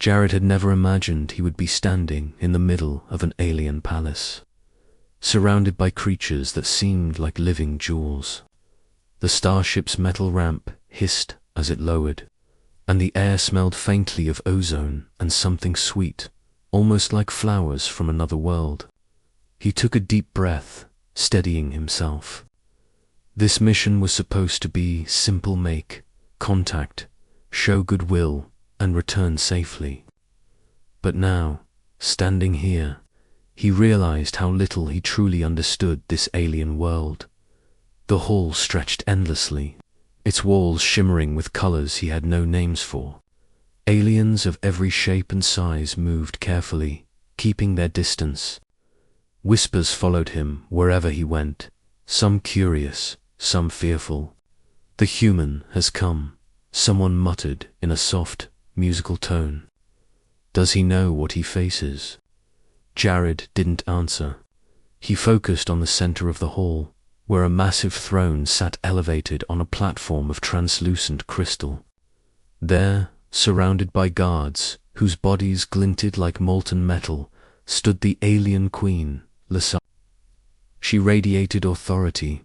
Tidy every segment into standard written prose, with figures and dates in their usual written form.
Jared had never imagined he would be standing in the middle of an alien palace, surrounded by creatures that seemed like living jewels. The starship's metal ramp hissed as it lowered, and the air smelled faintly of ozone and something sweet, almost like flowers from another world. He took a deep breath, steadying himself. This mission was supposed to be simple: make contact, show goodwill, and return safely. But now, standing here, he realized how little he truly understood this alien world. The hall stretched endlessly, its walls shimmering with colors he had no names for. Aliens of every shape and size moved carefully, keeping their distance. Whispers followed him wherever he went, some curious, some fearful. "The human has come," someone muttered in a soft, musical tone. "Does he know what he faces?" Jared didn't answer. He focused on the center of the hall, where a massive throne sat elevated on a platform of translucent crystal. There, surrounded by guards whose bodies glinted like molten metal, stood the alien queen, Lisa. She radiated authority,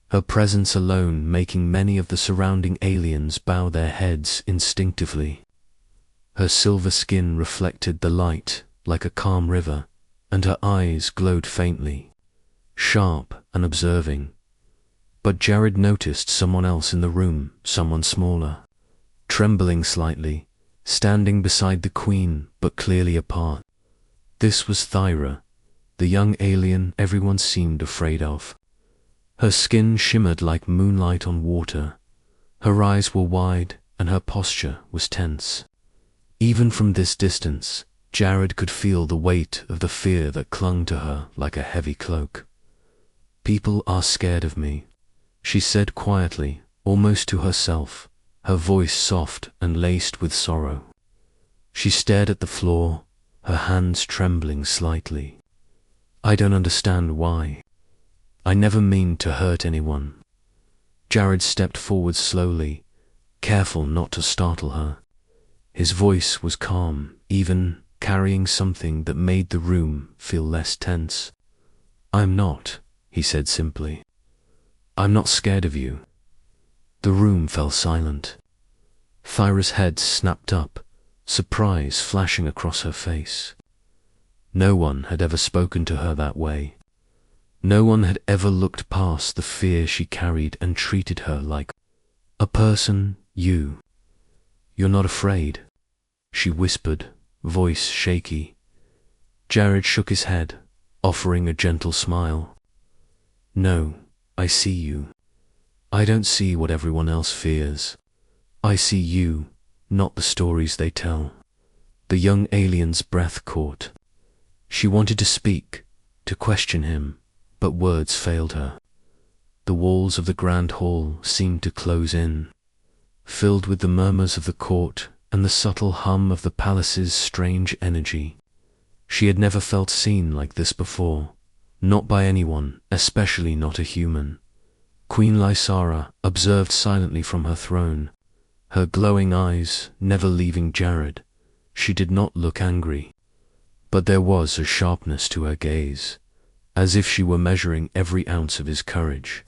her presence alone making many of the surrounding aliens bow their heads instinctively. Her silver skin reflected the light like a calm river, and her eyes glowed faintly, sharp and observing. But Jared noticed someone else in the room, someone smaller, trembling slightly, standing beside the queen but clearly apart. This was Thyra, the young alien everyone seemed afraid of. Her skin shimmered like moonlight on water, her eyes were wide and her posture was tense. Even from this distance, Jared could feel the weight of the fear that clung to her like a heavy cloak. "People are scared of me," she said quietly, almost to herself, her voice soft and laced with sorrow. She stared at the floor, her hands trembling slightly. "I don't understand why. I never mean to hurt anyone." Jared stepped forward slowly, careful not to startle her. His voice was calm, even carrying something that made the room feel less tense. "I'm not," he said simply. "I'm not scared of you." The room fell silent. Thyra's head snapped up, surprise flashing across her face. No one had ever spoken to her that way. No one had ever looked past the fear she carried and treated her like a person. You're not afraid?" she whispered, voice shaky. Jared shook his head, offering a gentle smile. "No, I see you. I don't see what everyone else fears. I see you, not the stories they tell." The young alien's breath caught. She wanted to speak, to question him, but words failed her. The walls of the grand hall seemed to close in, filled with the murmurs of the court and the subtle hum of the palace's strange energy. She had never felt seen like this before, not by anyone, especially not a human. Queen Lysara observed silently from her throne, her glowing eyes never leaving Jared. She did not look angry, but there was a sharpness to her gaze, as if she were measuring every ounce of his courage.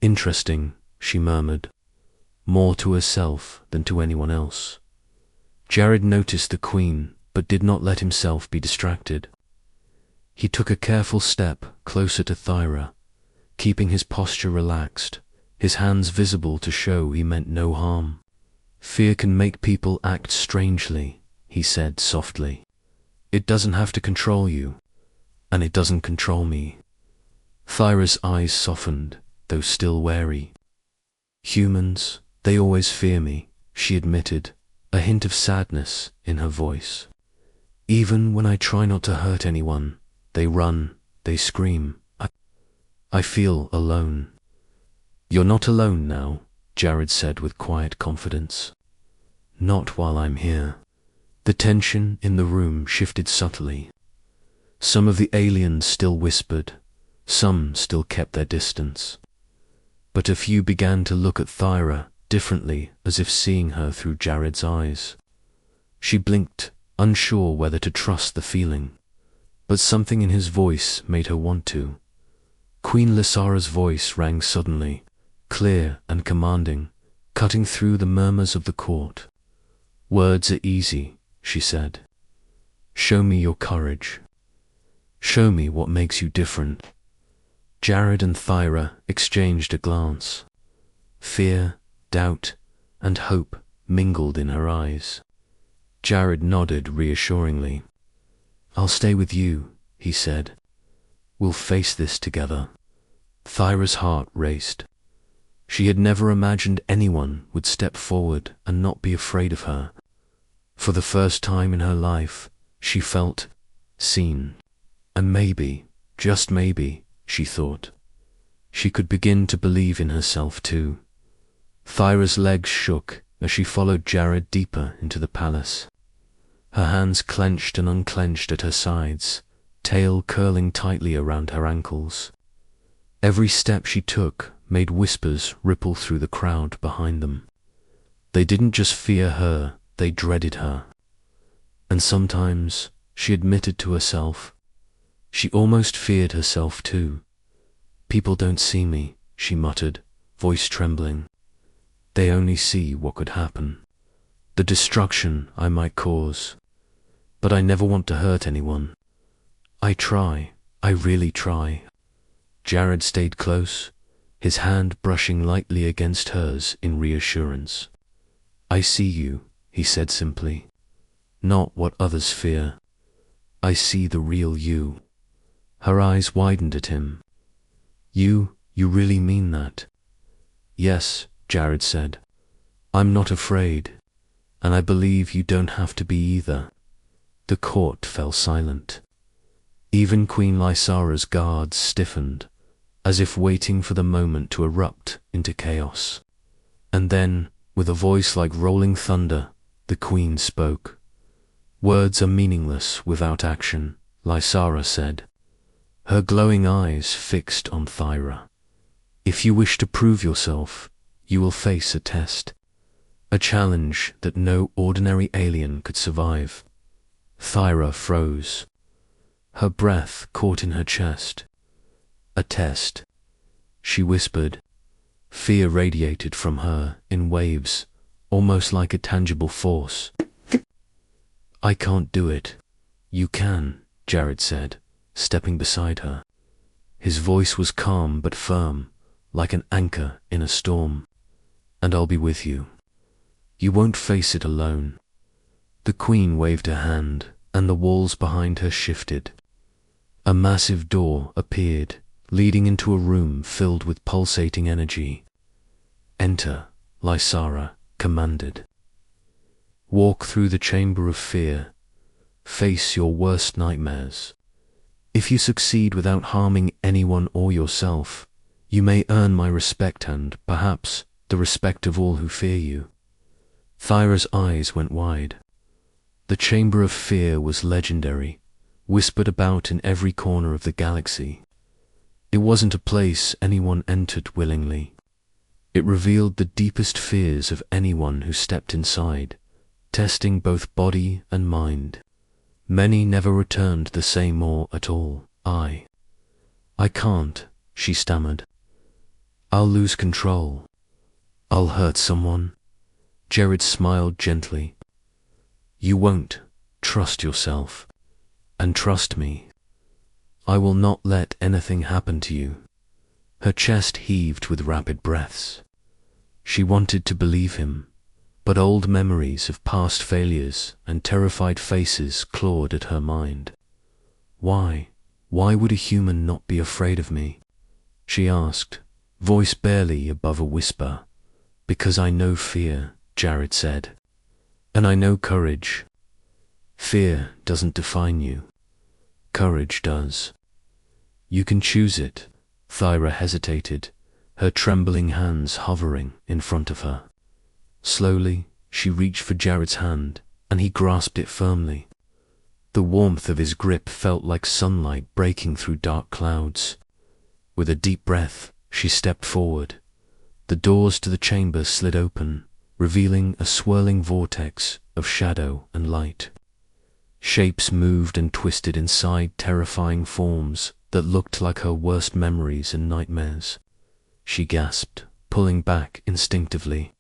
"Interesting," she murmured, more to herself than to anyone else. Jared noticed the queen, but did not let himself be distracted. He took a careful step closer to Thyra, keeping his posture relaxed, his hands visible to show he meant no harm. "Fear can make people act strangely," he said softly. "It doesn't have to control you, and it doesn't control me." Thyra's eyes softened, though still wary. "Humans, they always fear me," she admitted, a hint of sadness in her voice. "Even when I try not to hurt anyone, they run, they scream. I feel alone." "You're not alone now," Jared said with quiet confidence. "Not while I'm here." The tension in the room shifted subtly. Some of the aliens still whispered, some still kept their distance. But a few began to look at Thyra differently, as if seeing her through Jared's eyes. She blinked, unsure whether to trust the feeling, but something in his voice made her want to. Queen Lysara's voice rang suddenly, clear and commanding, cutting through the murmurs of the court. "Words are easy," she said. "Show me your courage. Show me what makes you different." Jared and Thyra exchanged a glance. Fear, doubt, and hope mingled in her eyes. Jared nodded reassuringly. "I'll stay with you," he said. "We'll face this together." Thyra's heart raced. She had never imagined anyone would step forward and not be afraid of her. For the first time in her life, she felt seen. And maybe, just maybe, she thought, she could begin to believe in herself too. Thyra's legs shook as she followed Jared deeper into the palace. Her hands clenched and unclenched at her sides, tail curling tightly around her ankles. Every step she took made whispers ripple through the crowd behind them. They didn't just fear her, they dreaded her. And sometimes, she admitted to herself, she almost feared herself too. "People don't see me," she muttered, voice trembling. "They only see what could happen, the destruction I might cause. But I never want to hurt anyone. I try, I really try." Jared stayed close, his hand brushing lightly against hers in reassurance. "I see you," he said simply. "Not what others fear. I see the real you." Her eyes widened at him. You really mean that?" "Yes," Jared said. "I'm not afraid, and I believe you don't have to be either." The court fell silent. Even Queen Lysara's guards stiffened, as if waiting for the moment to erupt into chaos. And then, with a voice like rolling thunder, the Queen spoke. "Words are meaningless without action," Lysara said, her glowing eyes fixed on Thyra. "If you wish to prove yourself, you will face a test, a challenge that no ordinary alien could survive." Thyra froze. Her breath caught in her chest. "A test," she whispered. Fear radiated from her in waves, almost like a tangible force. "I can't do it." "You can," Jared said, stepping beside her. His voice was calm but firm, like an anchor in a storm. "And I'll be with you. You won't face it alone." The Queen waved her hand, and the walls behind her shifted. A massive door appeared, leading into a room filled with pulsating energy. "Enter," Lysara commanded. "Walk through the chamber of fear. Face your worst nightmares. If you succeed without harming anyone or yourself, you may earn my respect and, perhaps, the respect of all who fear you." Thyra's eyes went wide. The Chamber of Fear was legendary, whispered about in every corner of the galaxy. It wasn't a place anyone entered willingly. It revealed the deepest fears of anyone who stepped inside, testing both body and mind. Many never returned the same or at all. I can't," she stammered. "I'll lose control. I'll hurt someone." Jared smiled gently. "You won't. Trust yourself. And trust me. I will not let anything happen to you." Her chest heaved with rapid breaths. She wanted to believe him, but old memories of past failures and terrified faces clawed at her mind. Why would a human not be afraid of me?" she asked, voice barely above a whisper. "Because I know fear," Jared said. "And I know courage. Fear doesn't define you. Courage does. You can choose it." Thyra hesitated, her trembling hands hovering in front of her. Slowly, she reached for Jared's hand, and he grasped it firmly. The warmth of his grip felt like sunlight breaking through dark clouds. With a deep breath, she stepped forward. The doors to the chamber slid open, revealing a swirling vortex of shadow and light. Shapes moved and twisted inside terrifying forms that looked like her worst memories and nightmares. She gasped, pulling back instinctively,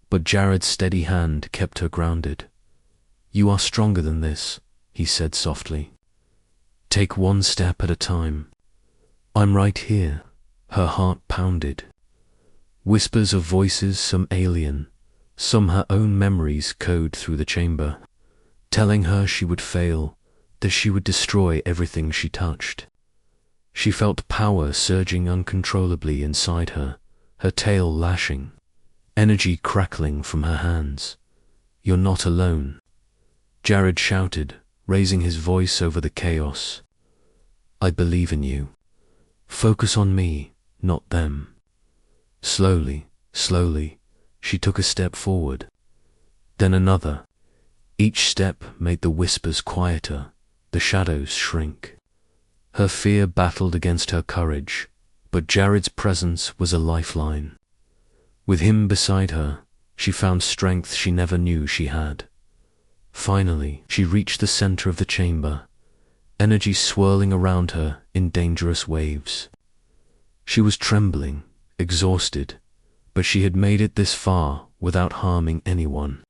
but Jared's steady hand kept her grounded. "You are stronger than this," he said softly. "Take one step at a time. I'm right here." Her heart pounded. Whispers of voices, some alien, some her own memories, code through the chamber, telling her she would fail, that she would destroy everything she touched. She felt power surging uncontrollably inside her, her tail lashing, energy crackling from her hands. "You're not alone," Jared shouted, raising his voice over the chaos. "I believe in you. Focus on me, not them." Slowly, slowly, she took a step forward, then another. Each step made the whispers quieter, the shadows shrink. Her fear battled against her courage, but Jared's presence was a lifeline. With him beside her, she found strength she never knew she had. Finally, she reached the center of the chamber, energy swirling around her in dangerous waves. She was trembling, exhausted, but she had made it this far without harming anyone.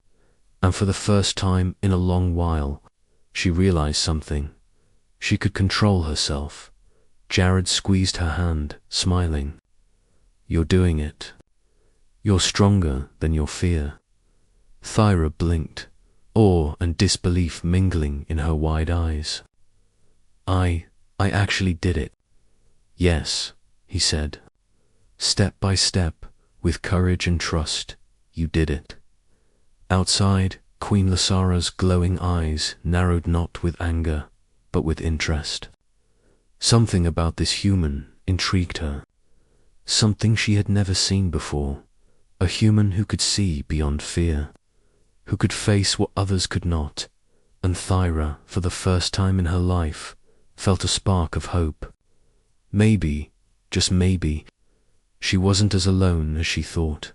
And for the first time in a long while, she realized something. She could control herself. Jared squeezed her hand, smiling. "You're doing it. You're stronger than your fear." Thyra blinked, awe and disbelief mingling in her wide eyes. I actually did it." "Yes," he said. "Step by step, with courage and trust, you did it." Outside, Queen Lasara's glowing eyes narrowed not with anger, but with interest. Something about this human intrigued her. Something she had never seen before. A human who could see beyond fear, who could face what others could not. And Thyra, for the first time in her life, felt a spark of hope. Maybe, just maybe, she wasn't as alone as she thought.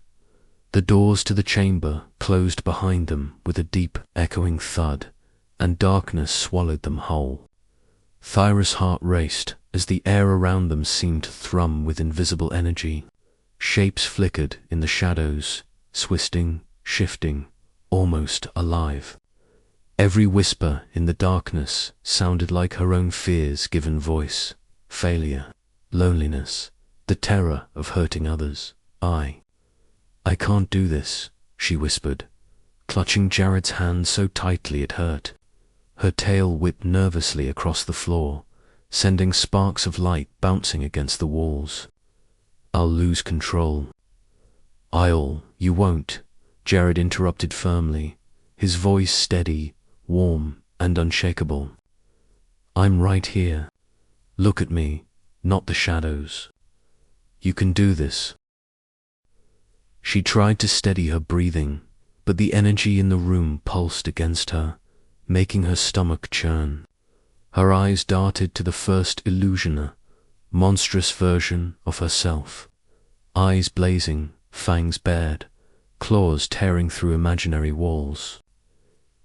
The doors to the chamber closed behind them with a deep, echoing thud, and darkness swallowed them whole. Thyra's heart raced as the air around them seemed to thrum with invisible energy. Shapes flickered in the shadows, twisting, shifting, almost alive. Every whisper in the darkness sounded like her own fears given voice: failure, loneliness, the terror of hurting others. I can't do this," she whispered, clutching Jared's hand so tightly it hurt. Her tail whipped nervously across the floor, sending sparks of light bouncing against the walls. "I'll lose control." You won't," Jared interrupted firmly, his voice steady, warm, and unshakable. "I'm right here. Look at me, not the shadows. You can do this." She tried to steady her breathing, but the energy in the room pulsed against her, making her stomach churn. Her eyes darted to the first illusioner, monstrous version of herself. Eyes blazing, fangs bared, claws tearing through imaginary walls.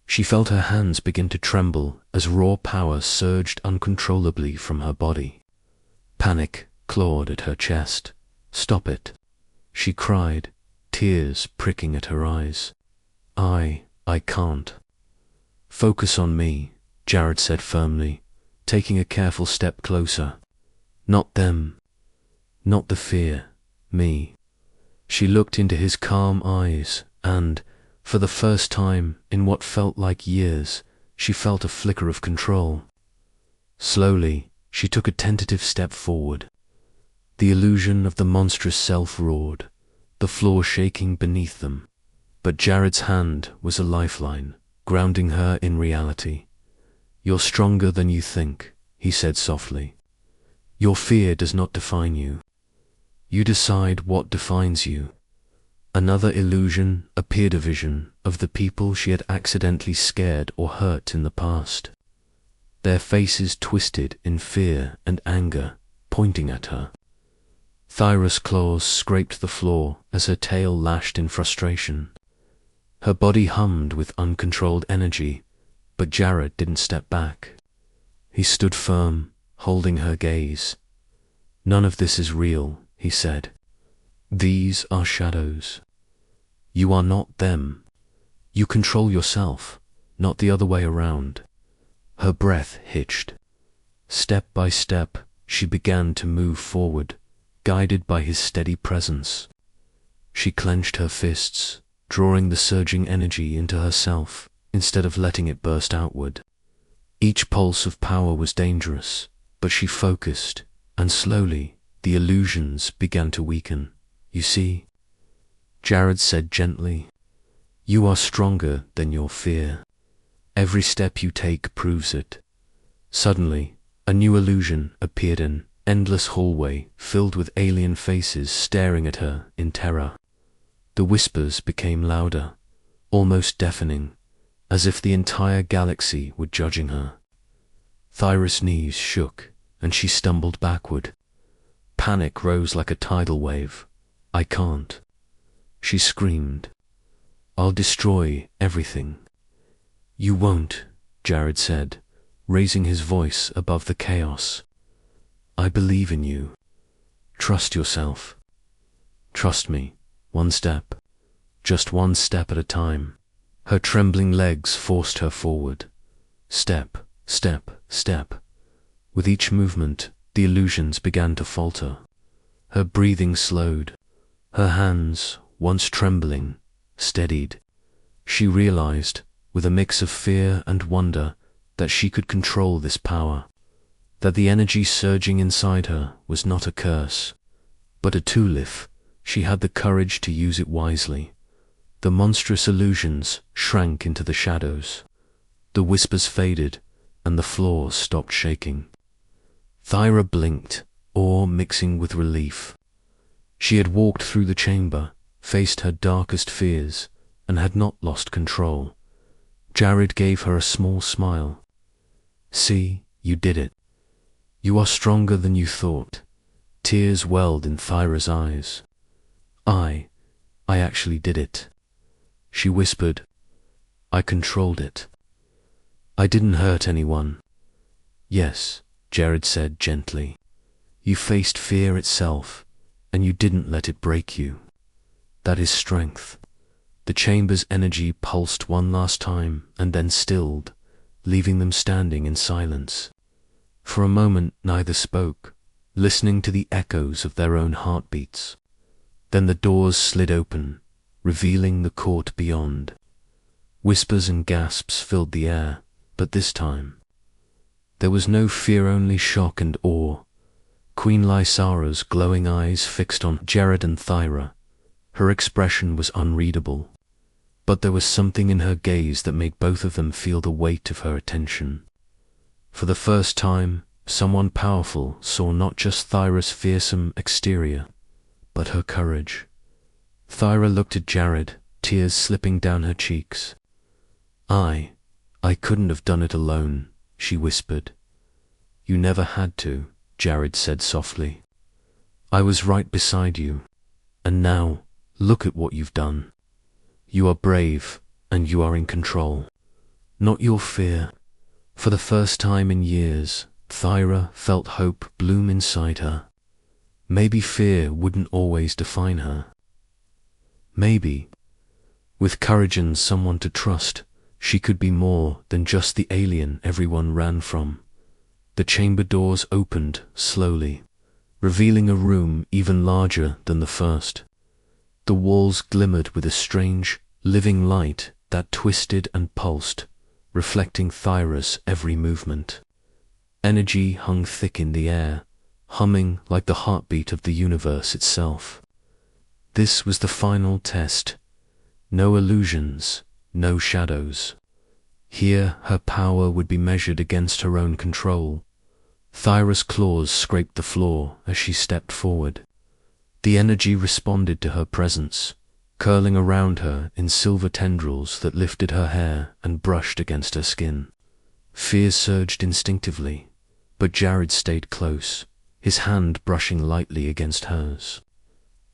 She felt her hands begin to tremble as raw power surged uncontrollably from her body. Panic clawed at her chest. "Stop it," she cried, tears pricking at her eyes. I can't." "Focus on me," Jared said firmly, taking a careful step closer. "Not them. Not the fear. Me." She looked into his calm eyes and, for the first time in what felt like years, she felt a flicker of control. Slowly, she took a tentative step forward. The illusion of the monstrous self roared, the floor shaking beneath them. But Jared's hand was a lifeline, grounding her in reality. "You're stronger than you think," he said softly. "Your fear does not define you. You decide what defines you." Another illusion appeared, a vision of the people she had accidentally scared or hurt in the past. Their faces twisted in fear and anger, pointing at her. Thyra's claws scraped the floor as her tail lashed in frustration. Her body hummed with uncontrolled energy, But Jared didn't step back. He stood firm, holding her gaze. "None of this is real," he said. "These are shadows. You are not them. You control yourself, not the other way around." Her breath hitched. Step by step, she began to move forward, guided by his steady presence. She clenched her fists, drawing the surging energy into herself instead of letting it burst outward. Each pulse of power was dangerous, but she focused, and slowly the illusions began to weaken. "You see," Jared said gently, "you are stronger than your fear. Every step you take proves it." Suddenly, a new illusion appeared, an endless hallway filled with alien faces staring at her in terror. The whispers became louder, almost deafening, as if the entire galaxy were judging her. Thyra's knees shook, and she stumbled backward. Panic rose like a tidal wave. "I can't," she screamed. "I'll destroy everything." "You won't," Jared said, raising his voice above the chaos. "I believe in you. Trust yourself. Trust me, one step, just one step at a time." Her trembling legs forced her forward. Step, step, step. With each movement, the illusions began to falter. Her breathing slowed. Her hands, once trembling, steadied. She realized, with a mix of fear and wonder, that she could control this power, that the energy surging inside her was not a curse, but a tool if she had the courage to use it wisely. The monstrous illusions shrank into the shadows. The whispers faded, and the floor stopped shaking. Thyra blinked, awe mixing with relief. She had walked through the chamber, faced her darkest fears, and had not lost control. Jared gave her a small smile. "See, you did it. You are stronger than you thought." Tears welled in Thyra's eyes. I actually did it," she whispered. "I controlled it. I didn't hurt anyone." "Yes," Jared said gently. "You faced fear itself, and you didn't let it break you. That is strength." The chamber's energy pulsed one last time and then stilled, leaving them standing in silence. For a moment neither spoke, listening to the echoes of their own heartbeats. Then the doors slid open, revealing the court beyond. Whispers and gasps filled the air, but this time there was no fear, only shock and awe. Queen Lysara's glowing eyes fixed on Jared and Thyra. Her expression was unreadable, but there was something in her gaze that made both of them feel the weight of her attention. For the first time, someone powerful saw not just Thyra's fearsome exterior, but her courage. Thyra looked at Jared, tears slipping down her cheeks. I couldn't have done it alone," she whispered. "You never had to," Jared said softly. "I was right beside you, and now, look at what you've done. You are brave, and you are in control. Not your fear." For the first time in years, Thyra felt hope bloom inside her. Maybe fear wouldn't always define her. Maybe, with courage and someone to trust, she could be more than just the alien everyone ran from. The chamber doors opened slowly, revealing a room even larger than the first. The walls glimmered with a strange, living light that twisted and pulsed, reflecting Thyra's every movement. Energy hung thick in the air, humming like the heartbeat of the universe itself. This was the final test. No illusions, no shadows. Here her power would be measured against her own control. Thyra's claws scraped the floor as she stepped forward. The energy responded to her presence, curling around her in silver tendrils that lifted her hair and brushed against her skin. Fear surged instinctively, but Jared stayed close, his hand brushing lightly against hers.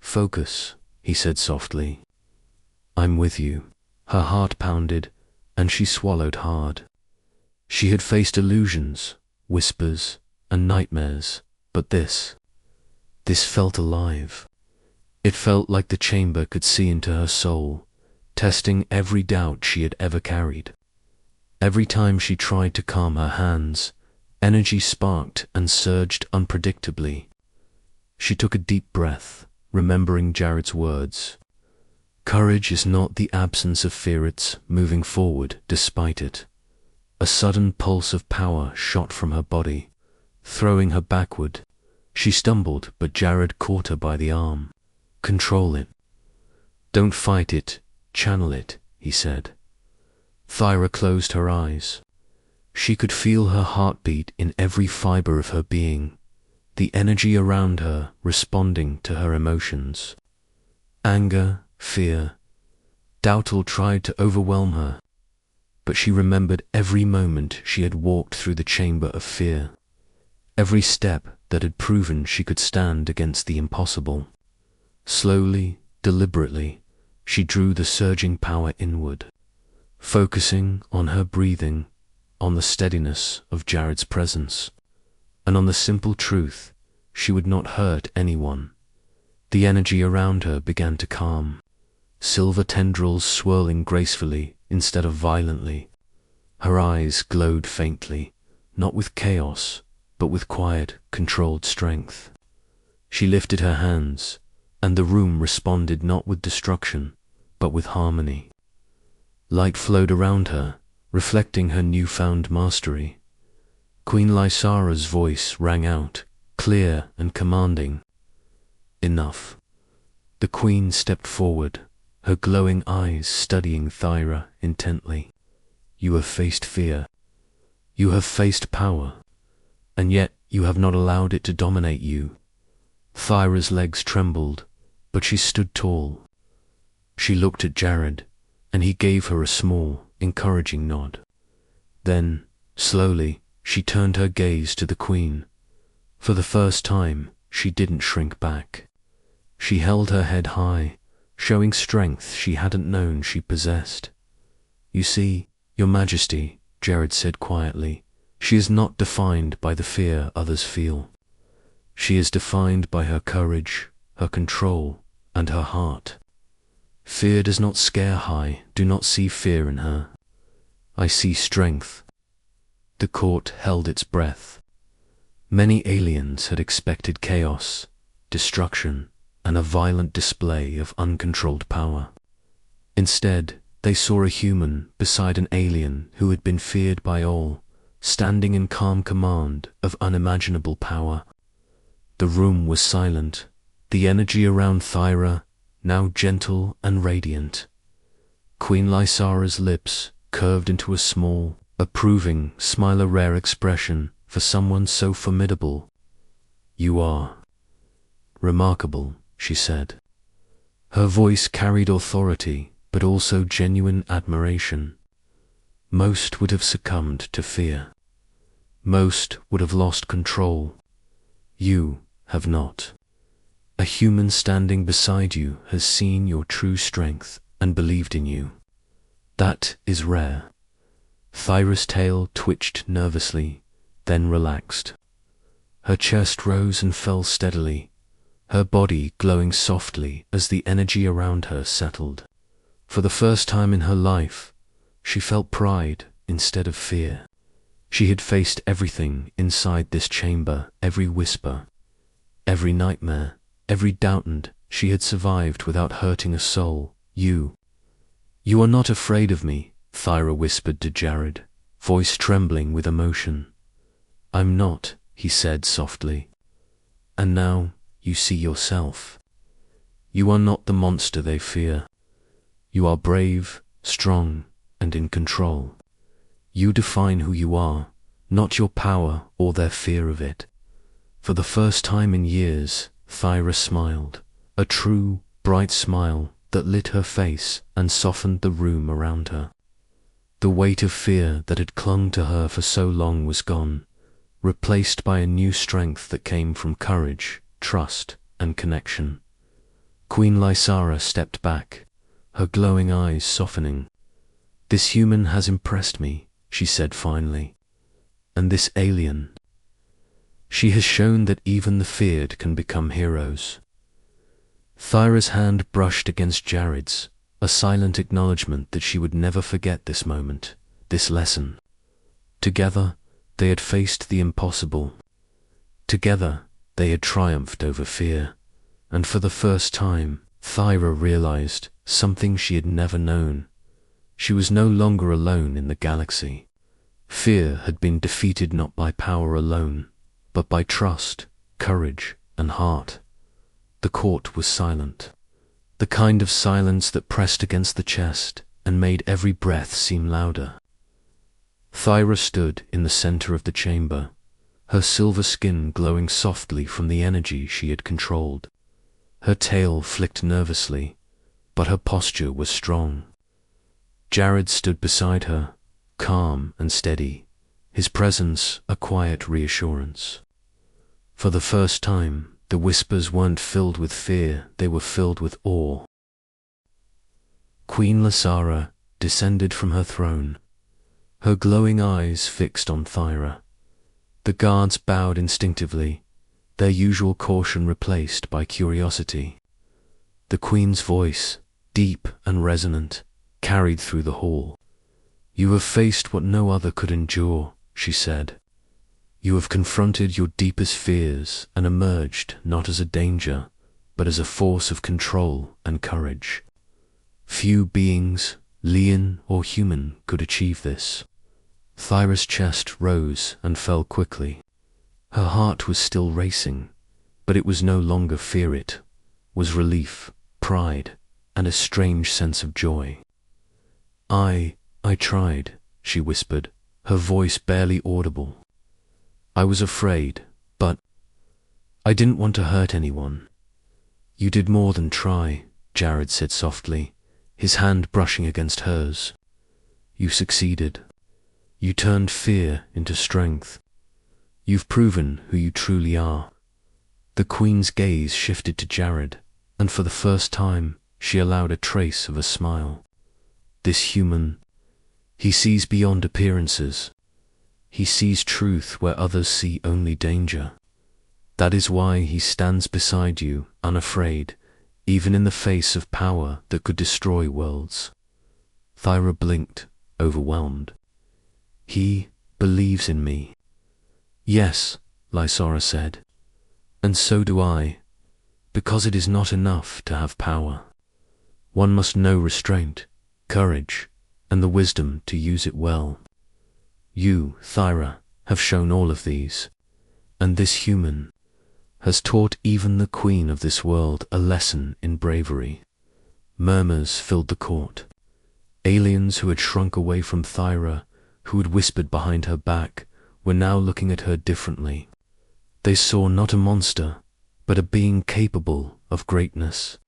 "Focus," he said softly. "I'm with you." Her heart pounded, and she swallowed hard. She had faced illusions, whispers, and nightmares, but this felt alive. It felt like the chamber could see into her soul, testing every doubt she had ever carried. Every time she tried to calm her hands, energy sparked and surged unpredictably. She took a deep breath, remembering Jared's words. Courage is not the absence of fear, it's moving forward despite it. A sudden pulse of power shot from her body, throwing her backward. She stumbled, but Jared caught her by the arm. Control it. Don't fight it, channel it, he said. Thyra closed her eyes. She could feel her heartbeat in every fiber of her being, the energy around her responding to her emotions. Anger, fear, doubt all tried to overwhelm her, but she remembered every moment she had walked through the chamber of fear, every step that had proven she could stand against the impossible. Slowly, deliberately, she drew the surging power inward, focusing on her breathing, on the steadiness of Jared's presence, and on the simple truth she would not hurt anyone. The energy around her began to calm, silver tendrils swirling gracefully instead of violently. Her eyes glowed faintly, not with chaos, but with quiet, controlled strength. She lifted her hands, and the room responded not with destruction, but with harmony. Light flowed around her, reflecting her newfound mastery. Queen Lysara's voice rang out, clear and commanding. Enough. The queen stepped forward, her glowing eyes studying Thyra intently. You have faced fear. You have faced power, and yet you have not allowed it to dominate you. Thyra's legs trembled, but she stood tall. She looked at Jared, and he gave her a small, encouraging nod. Then, slowly, she turned her gaze to the queen. For the first time, she didn't shrink back. She held her head high, showing strength she hadn't known she possessed. You see, Your Majesty, Jared said quietly, she is not defined by the fear others feel. She is defined by her courage, her control, and her heart. Fear does not scare high, do not see fear in her. I see strength. The court held its breath. Many aliens had expected chaos, destruction, and a violent display of uncontrolled power. Instead, they saw a human beside an alien who had been feared by all, standing in calm command of unimaginable power. The room was silent, the energy around Thyra now gentle and radiant. Queen Lysara's lips curved into a small, approving smile, a rare expression for someone so formidable. You are remarkable, she said. Her voice carried authority, but also genuine admiration. Most would have succumbed to fear. Most would have lost control. You have not. A human standing beside you has seen your true strength and believed in you. That is rare. Thyra's tail twitched nervously, then relaxed. Her chest rose and fell steadily, her body glowing softly as the energy around her settled. For the first time in her life, she felt pride instead of fear. She had faced everything inside this chamber, every whisper, every nightmare, every doubt, and she had survived without hurting a soul. You are not afraid of me, Thyra whispered to Jared, voice trembling with emotion. I'm not, he said softly. And now you see yourself. You are not the monster they fear. You are brave, strong, and in control. You define who you are, not your power or their fear of it. For the first time in years, Thyra smiled, a true, bright smile that lit her face and softened the room around her. The weight of fear that had clung to her for so long was gone, replaced by a new strength that came from courage, trust, and connection. Queen Lysara stepped back, her glowing eyes softening. This human has impressed me, she said finally. and this alien. She has shown that even the feared can become heroes. Thyra's hand brushed against Jared's, a silent acknowledgement that she would never forget this moment, this lesson. Together, they had faced the impossible. Together, they had triumphed over fear, and for the first time, Thyra realized something she had never known. She was no longer alone in the galaxy. Fear had been defeated not by power alone, but by trust, courage, and heart. The court was silent. The kind of silence that pressed against the chest and made every breath seem louder. Thyra stood in the center of the chamber, her silver skin glowing softly from the energy she had controlled. Her tail flicked nervously, but her posture was strong. Jared stood beside her, calm and steady, his presence a quiet reassurance. For the first time, the whispers weren't filled with fear, they were filled with awe. Queen Lasara descended from her throne, her glowing eyes fixed on Thyra. The guards bowed instinctively, their usual caution replaced by curiosity. The Queen's voice, deep and resonant, carried through the hall. "You have faced what no other could endure," she said. "You have confronted your deepest fears and emerged not as a danger, but as a force of control and courage. Few beings, Leon or human, could achieve this." Thyra's chest rose and fell quickly. Her heart was still racing, but it was no longer fear, it was relief, pride, and a strange sense of joy. I tried," she whispered, her voice barely audible. "I was afraid, but I didn't want to hurt anyone." "You did more than try," Jared said softly, his hand brushing against hers. "You succeeded. You turned fear into strength. You've proven who you truly are." The Queen's gaze shifted to Jared, and for the first time, she allowed a trace of a smile. This human, he sees beyond appearances. He sees truth where others see only danger. That is why he stands beside you, unafraid, even in the face of power that could destroy worlds. Thyra blinked, overwhelmed. "He believes in me." "Yes," Lysara said, "and so do I, because it is not enough to have power. One must know restraint, courage, and the wisdom to use it well. You, Thyra, have shown all of these, and this human has taught even the Queen of this world a lesson in bravery." Murmurs filled the court. Aliens who had shrunk away from Thyra, who had whispered behind her back, were now looking at her differently. They saw not a monster, but a being capable of greatness.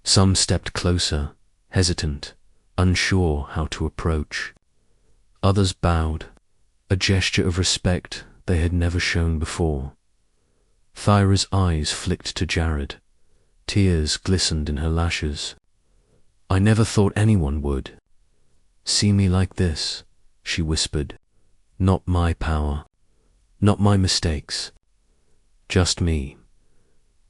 Some stepped closer, hesitant, unsure how to approach. Others bowed, a gesture of respect they had never shown before. Thyra's eyes flicked to Jared. Tears glistened in her lashes. "I never thought anyone would see me like this," she whispered. "Not my power, not my mistakes, just me."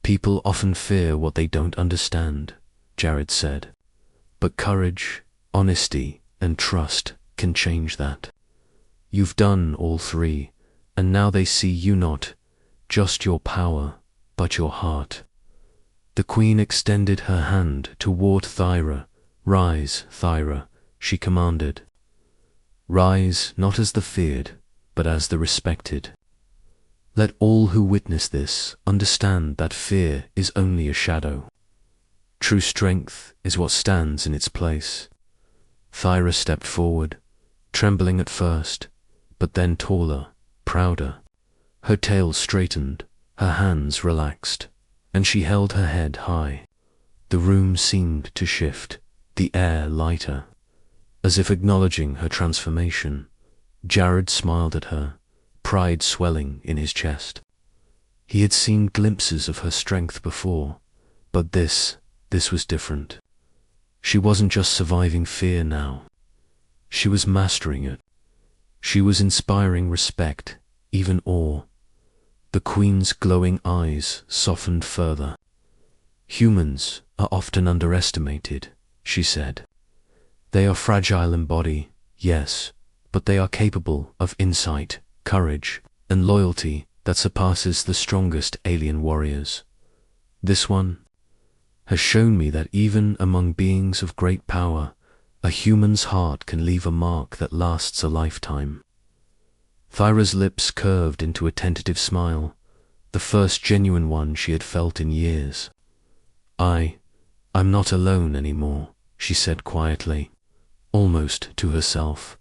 "People often fear what they don't understand," Jared said. "But courage, honesty, and trust can change that. You've done all three, and now they see you not just your power, but your heart." The Queen extended her hand toward Thyra. "Rise, Thyra," she commanded. "Rise not as the feared, but as the respected. Let all who witness this understand that fear is only a shadow. True strength is what stands in its place." Thyra stepped forward, trembling at first, but then taller, prouder. Her tail straightened, her hands relaxed, and she held her head high. The room seemed to shift, the air lighter. As if acknowledging her transformation, Jared smiled at her, pride swelling in his chest. He had seen glimpses of her strength before, but this was different. She wasn't just surviving fear now. She was mastering it. She was inspiring respect, even awe. The Queen's glowing eyes softened further. "Humans are often underestimated," she said. "They are fragile in body, yes, but they are capable of insight, courage, and loyalty that surpasses the strongest alien warriors. This one has shown me that even among beings of great power, a human's heart can leave a mark that lasts a lifetime." Thyra's lips curved into a tentative smile, the first genuine one she had felt in years. I'm not alone anymore," she said quietly, almost to herself.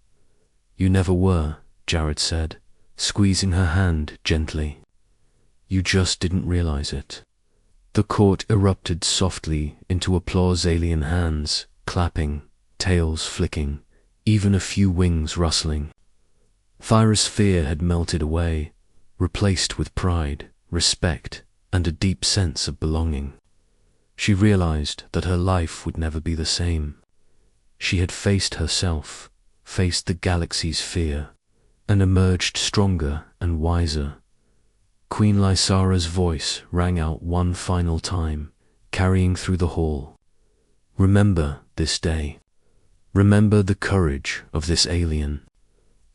"You never were," Jared said, squeezing her hand gently. "You just didn't realize it." The court erupted softly into applause, alien hands clapping, tails flicking, even a few wings rustling. Thyra's fear had melted away, replaced with pride, respect, and a deep sense of belonging. She realized that her life would never be the same. She had faced herself, faced the galaxy's fear, and emerged stronger and wiser. Queen Lysara's voice rang out one final time, carrying through the hall. "Remember this day. Remember the courage of this alien,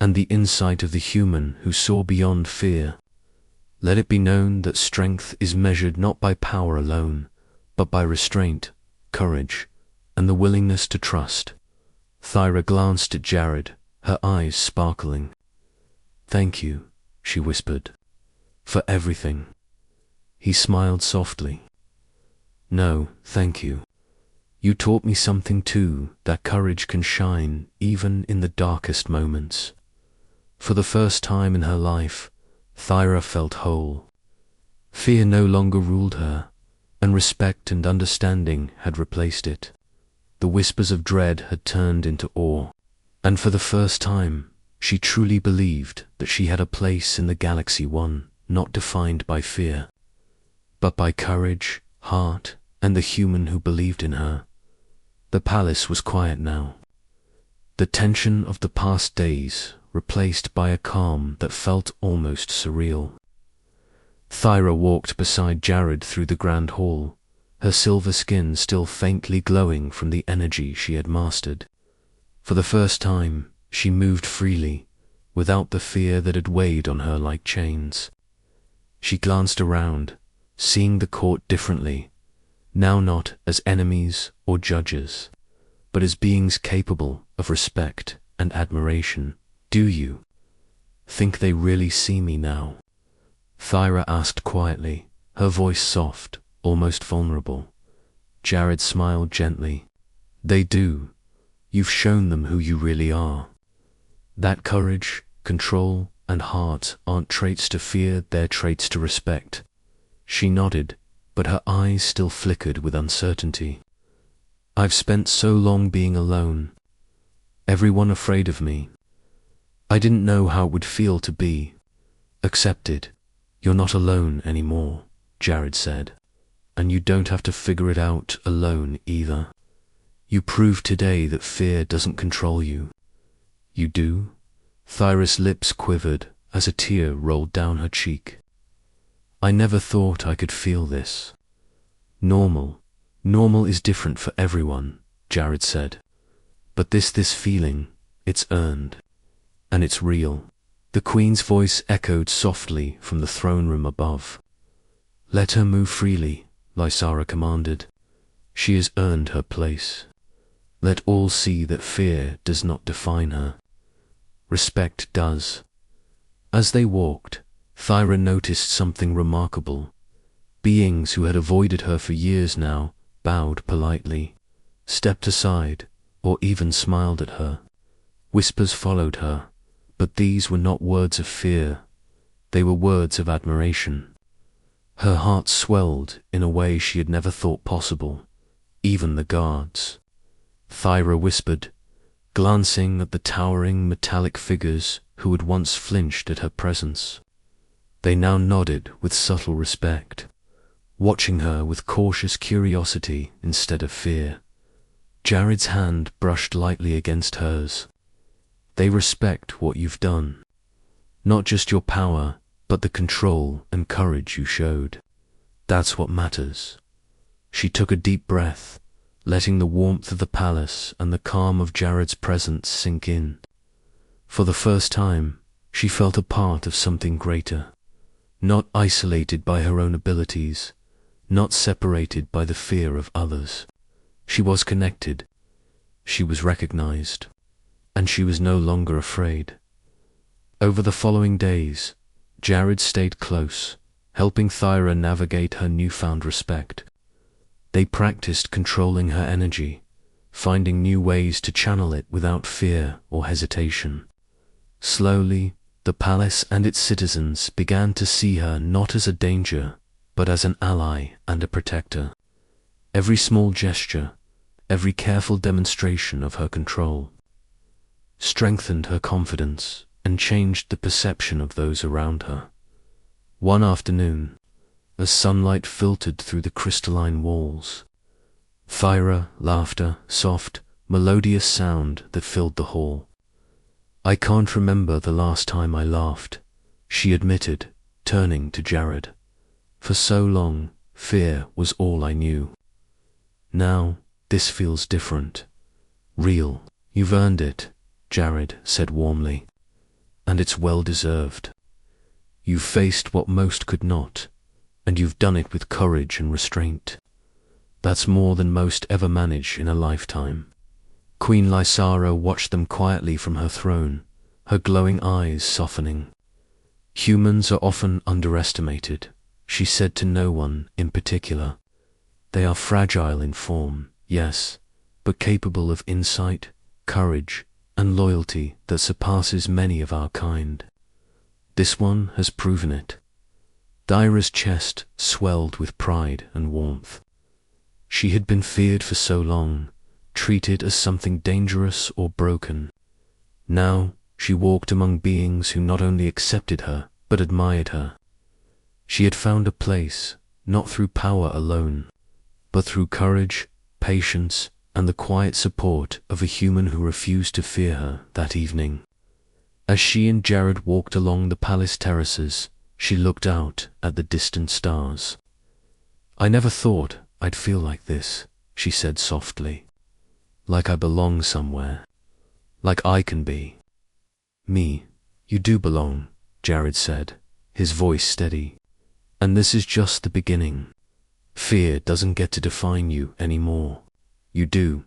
and the insight of the human who saw beyond fear. Let it be known that strength is measured not by power alone, but by restraint, courage, and the willingness to trust." Thyra glanced at Jared, her eyes sparkling. "Thank you," she whispered, "for everything." He smiled softly. "No, thank you. You taught me something too, that courage can shine even in the darkest moments." For the first time in her life, Thyra felt whole. Fear no longer ruled her, and respect and understanding had replaced it. The whispers of dread had turned into awe, and for the first time, she truly believed that she had a place in the galaxy, one not defined by fear, but by courage, heart, and the human who believed in her. The palace was quiet now. The tension of the past days replaced by a calm that felt almost surreal. Thyra walked beside Jared through the grand hall, her silver skin still faintly glowing from the energy she had mastered. For the first time, she moved freely, without the fear that had weighed on her like chains. She glanced around, seeing the court differently, now not as enemies or judges, but as beings capable of respect and admiration. "Do you think they really see me now?" Thyra asked quietly, her voice soft, almost vulnerable. Jared smiled gently. "They do. You've shown them who you really are. That courage, control, and heart aren't traits to fear, they're traits to respect." She nodded, but her eyes still flickered with uncertainty. "I've spent so long being alone. Everyone afraid of me. I didn't know how it would feel to be accepted." "You're not alone anymore," Jared said, "and you don't have to figure it out alone either. You proved today that fear doesn't control you." "You do?" Thyra's lips quivered as a tear rolled down her cheek. "I never thought I could feel this." Normal is different for everyone," Jared said. "But this feeling, it's earned, and it's real." The Queen's voice echoed softly from the throne room above. "Let her move freely," Lysara commanded. "She has earned her place. Let all see that fear does not define her. Respect does." As they walked, Thyra noticed something remarkable. Beings who had avoided her for years now bowed politely, stepped aside, or even smiled at her. Whispers followed her, but these were not words of fear. They were words of admiration. Her heart swelled in a way she had never thought possible. Even the guards. Thyra whispered, glancing at the towering metallic figures who had once flinched at her presence. They now nodded with subtle respect, watching her with cautious curiosity instead of fear. Jared's hand brushed lightly against hers. They respect what you've done. Not just your power, but the control and courage you showed. That's what matters. She took a deep breath, letting the warmth of the palace and the calm of Jared's presence sink in. For the first time, she felt a part of something greater, not isolated by her own abilities, not separated by the fear of others. She was connected, she was recognized, and she was no longer afraid. Over the following days, Jared stayed close, helping Thyra navigate her newfound respect. They practiced controlling her energy, finding new ways to channel it without fear or hesitation. Slowly, the palace and its citizens began to see her not as a danger, but as an ally and a protector. Every small gesture, every careful demonstration of her control, strengthened her confidence and changed the perception of those around her. One afternoon, as sunlight filtered through the crystalline walls, Thyra laughed a soft, melodious sound that filled the hall. "I can't remember the last time I laughed," she admitted, turning to Jared. "For so long, fear was all I knew. Now, this feels different. Real." "You've earned it," Jared said warmly. "And it's well deserved. You've faced what most could not, and you've done it with courage and restraint. That's more than most ever manage in a lifetime." Queen Lysara watched them quietly from her throne, her glowing eyes softening. "Humans are often underestimated," she said to no one in particular. "They are fragile in form, yes, but capable of insight, courage, and loyalty that surpasses many of our kind. This one has proven it." Thyra's chest swelled with pride and warmth. She had been feared for so long, treated as something dangerous or broken. Now she walked among beings who not only accepted her, but admired her. She had found a place, not through power alone, but through courage, patience, and the quiet support of a human who refused to fear her that evening. As she and Jared walked along the palace terraces, she looked out at the distant stars. "I never thought I'd feel like this," she said softly. "Like I belong somewhere. Like I can be me." "You do belong," Jared said, his voice steady. "And this is just the beginning. Fear doesn't get to define you anymore. You do."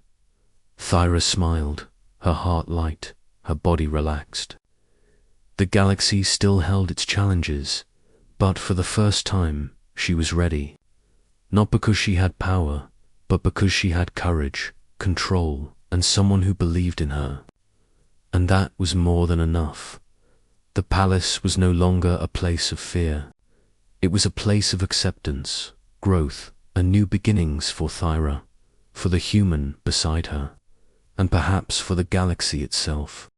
Thyra smiled, her heart light, her body relaxed. The galaxy still held its challenges, but for the first time she was ready. Not because she had power, but because she had courage, control, and someone who believed in her. And that was more than enough. The palace was no longer a place of fear. It was a place of acceptance, growth, and new beginnings for Thyra, for the human beside her, and perhaps for the galaxy itself.